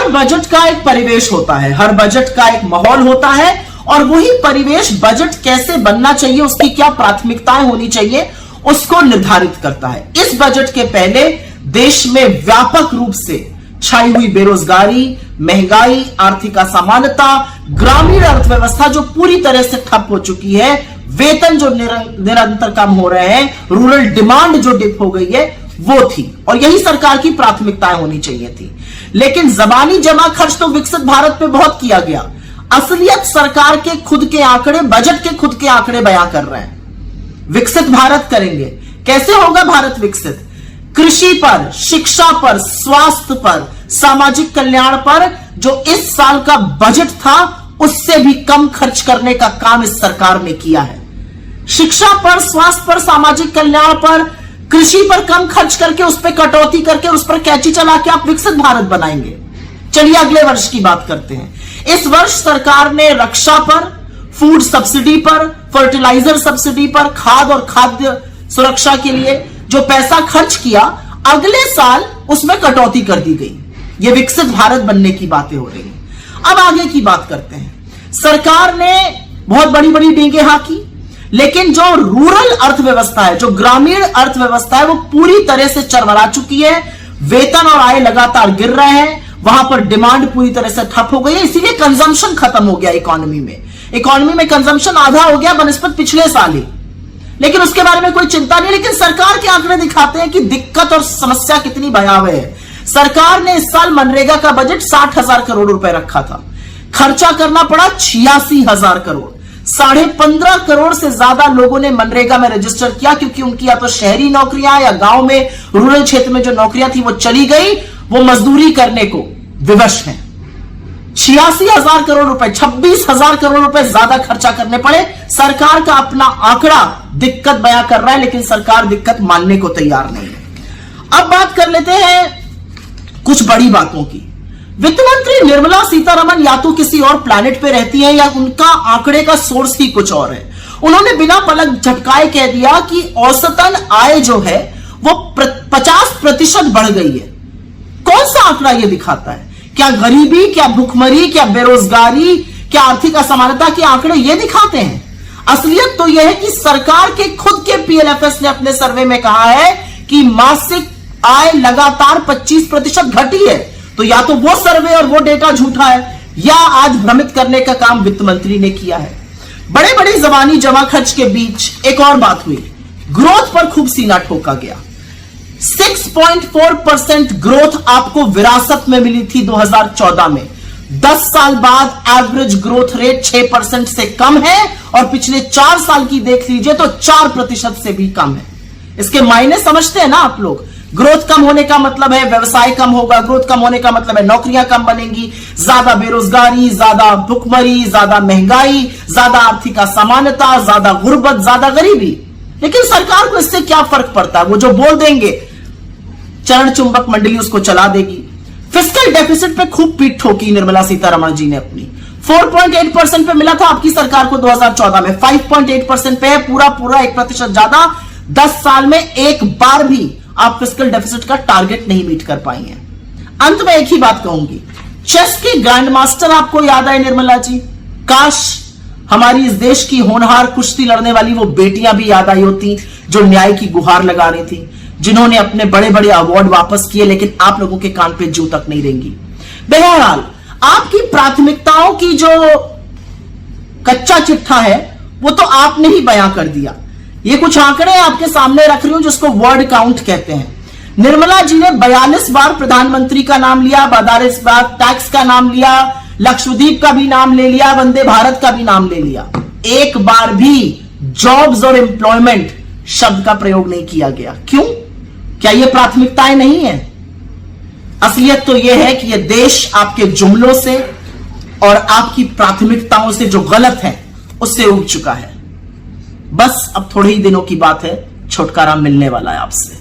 हर budget का एक परिवेश होता है, हर बजट का एक माहौल होता है और वही परिवेश बजट कैसे बनना चाहिए, उसकी क्या प्राथमिकताएं होनी चाहिए, उसको निर्धारित करता है। इस बजट के पहले देश में व्यापक रूप से छाई हुई बेरोजगारी, महंगाई, आर्थिक असमानता, ग्रामीण अर्थव्यवस्था जो पूरी तरह से ठप हो चुकी है, वेतन जो निरंतर कम हो रहे हैं, रूरल डिमांड जो डिप हो गई है, वो थी और यही सरकार की प्राथमिकताएं होनी चाहिए थी। लेकिन जबानी जमा खर्च तो विकसित भारत पे बहुत किया गया। असलियत सरकार के खुद के आंकड़े, बजट के खुद के आंकड़े बयां कर रहे हैं। विकसित भारत करेंगे, कैसे होगा भारत विकसित? कृषि पर, शिक्षा पर, स्वास्थ्य पर, सामाजिक कल्याण पर जो इस साल का बजट था उससे भी कम खर्च करने का काम इस सरकार ने किया है। शिक्षा पर, स्वास्थ्य पर, सामाजिक कल्याण पर, कृषि पर कम खर्च करके उस पर कटौती करके उस पर कैंची चला के आप विकसित भारत बनाएंगे। चलिए अगले वर्ष की बात करते हैं। इस वर्ष सरकार ने रक्षा पर, फूड सब्सिडी पर, फर्टिलाइजर सब्सिडी पर, खाद और खाद्य सुरक्षा के लिए जो पैसा खर्च किया, अगले साल उसमें कटौती कर दी गई। ये विकसित भारत बनने की बातें हो रही हैं। अब आगे की बात करते हैं। सरकार ने बहुत बड़ी बड़ी डींगे हाँकी, लेकिन जो रूरल अर्थव्यवस्था है, जो ग्रामीण अर्थव्यवस्था है, वो पूरी तरह से चरमरा चुकी है। वेतन और आय लगातार गिर रहे हैं, वहां पर डिमांड पूरी तरह से ठप हो गई है, इसीलिए कंजम्पशन खत्म हो गया इकोनॉमी में। इकोनॉमी में कंजम्पशन आधा हो गया बनस्पत पिछले साल ही, लेकिन उसके बारे में कोई चिंता नहीं। लेकिन सरकार के आंकड़े दिखाते हैं कि दिक्कत और समस्या कितनी भयावह है। सरकार ने इस साल मनरेगा का बजट 60,000 करोड़ रुपए रखा था, खर्चा करना पड़ा 86,000 करोड़। 15.5 करोड़ से ज्यादा लोगों ने मनरेगा में रजिस्टर किया, क्योंकि उनकी या तो शहरी नौकरियां या गांव में रूरल क्षेत्र में जो नौकरियां थी वो चली गई, वो मजदूरी करने को विवश हैं। 86,000 करोड़ रुपए, 26,000 करोड़ रुपए ज्यादा खर्चा करने पड़े। सरकार का अपना आंकड़ा दिक्कत बयां कर रहा है, लेकिन सरकार दिक्कत मानने को तैयार नहीं है। अब बात कर लेते हैं कुछ बड़ी बातों की। वित्त मंत्री निर्मला सीतारमण या तो किसी और प्लैनेट पे रहती हैं या उनका आंकड़े का सोर्स ही कुछ और है। उन्होंने बिना पलक झपकाए कह दिया कि औसतन आय जो है वो 50% बढ़ गई है। कौन सा आंकड़ा यह दिखाता है? क्या गरीबी, क्या भुखमरी, क्या बेरोजगारी, क्या आर्थिक असमानता के आंकड़े ये दिखाते हैं? असलियत तो यह है कि सरकार के खुद के पीएलएफएस ने अपने सर्वे में कहा है कि मासिक आय लगातार 25% घटी है। तो या तो वो सर्वे और वो डेटा झूठा है, या आज भ्रमित करने का काम वित्त मंत्री ने किया है। बड़े बड़े जबानी जमा खर्च के बीच एक और बात हुई, ग्रोथ पर खूब सीना ठोका गया। 6.4% ग्रोथ आपको विरासत में मिली थी 2014 में। 10 साल बाद एवरेज ग्रोथ रेट 6% से कम है और पिछले 4 साल की देख लीजिए तो 4% से भी कम है। इसके मायने समझते हैं ना आप लोग? ग्रोथ कम होने का मतलब है व्यवसाय कम होगा, ग्रोथ कम होने का मतलब है नौकरियां कम बनेंगी, ज्यादा बेरोजगारी, ज्यादा भुखमरी, ज्यादा महंगाई, ज्यादा आर्थिक असमानता, ज्यादा गुर्बत, ज्यादा गरीबी। लेकिन सरकार को इससे क्या फर्क पड़ता है? वो जो बोल देंगे चरण चुंबक मंडली उसको चला देगी। फिस्कल डेफिसिट पे खूब पीठ ठोकी निर्मला सीतारमण जी ने अपनी। 4.8% पे मिला था आपकी सरकार को 2014 में, 5.8% पे है, पूरा 1% ज्यादा। 10 साल में एक बार भी आप फिस्कल डेफिसिट का टारगेट नहीं मीट कर पाई हैं। अंत में एक ही बात कहूंगी, चेस के ग्रैंड मास्टर आपको याद आए निर्मला जी? काश हमारी इस देश की होनहार कुश्ती लड़ने वाली वो बेटियां भी याद आई होती जो न्याय की गुहार लगा रही थी, जिन्होंने अपने बड़े बड़े अवार्ड वापस किए, लेकिन आप लोगों के कान पे जू तक नहीं रहेंगी। बहरहाल आपकी प्राथमिकताओं की जो कच्चा चिट्ठा है वो तो आपने ही बयां कर दिया। ये कुछ आंकड़े आपके सामने रख रही हूं जिसको वर्ड काउंट कहते हैं। निर्मला जी ने 42 बार प्रधानमंत्री का नाम लिया, 42 बार टैक्स का नाम लिया, लक्षद्वीप का भी नाम ले लिया, वंदे भारत का भी नाम ले लिया। एक बार भी जॉब्स और एम्प्लॉयमेंट शब्द का प्रयोग नहीं किया गया। क्यों? क्या ये प्राथमिकताएं नहीं है? असलियत तो यह है कि यह देश आपके जुमलों से और आपकी प्राथमिकताओं से जो गलत है उससे उग चुका है। बस अब थोड़े ही दिनों की बात है, छुटकारा मिलने वाला है आपसे।